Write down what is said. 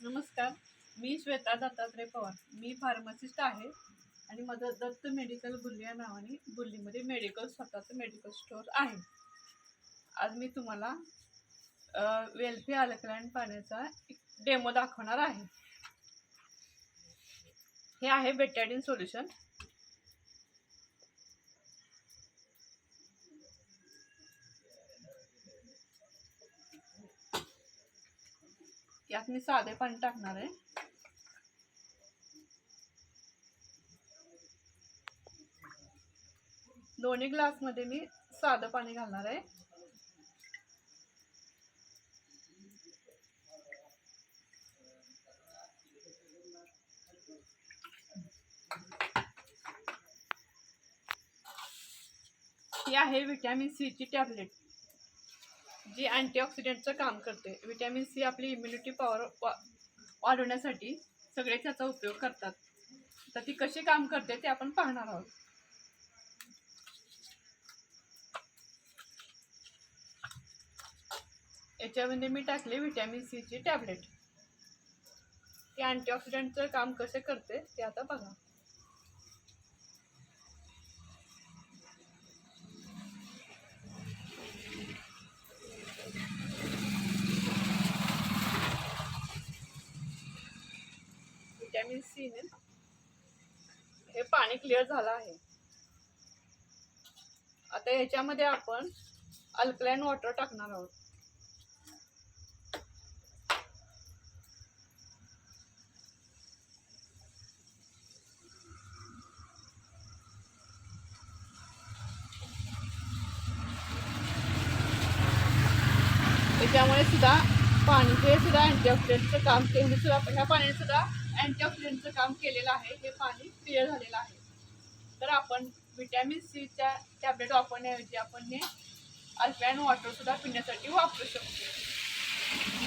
नमस्कार, मी श्वेता दत्तात्रय पवार. मी फार्मासिस्ट आहे आणि माझं दत्त मेडिकल बुल्ली या नावाने बुल्लीमध्ये स्वतःचं मेडिकल स्टोअर आहे. आज मी तुम्हाला वेल्फी अल्कलाइन पाण्याचा एक डेमो दाखवणार आहे. हे आहे बेटाडीन सोल्युशन. यात मी साधे पाणी टाकणार आहे. दोन्ही ग्लास मध्ये मी साधं पाणी घालणार आहे. ही आहे विटॅमिन सी ची टॅबलेट, जी अँटीऑक्सिडंटचं काम करते. विटॅमिन सी आपली इम्युनिटी पॉवर वाढवण्यासाठी सगळे त्याचा उपयोग करतात. तर ती कशी काम करते ते आपण पाहणार आहोत. याच्यामध्ये मी टाकले विटॅमिन सी ची टॅबलेट. ती अँटीऑक्सिडंटचं काम कसे करते ते आता बघा. विटॅमिन सी ने हे पाणी क्लिअर झालं आहे. आता याच्यामध्ये आपण अल्कलाइन वॉटर टाकणार आहोत. त्याच्यामुळे सुद्धा पाणी हे सुद्धा अँटीऑक्सिडंटचं काम केलं सुद्धा ह्या पाण्याने सुद्धा अँटीऑक्सिडंटचं काम केलेलं आहे. हे पाणी क्लिअर झालेलं आहे. तर आपण विटॅमिन सीच्या टॅबलेट वापरण्याऐवजी आपण हे अल्कलाइन वॉटर सुद्धा पिण्यासाठी वापरू शकतो.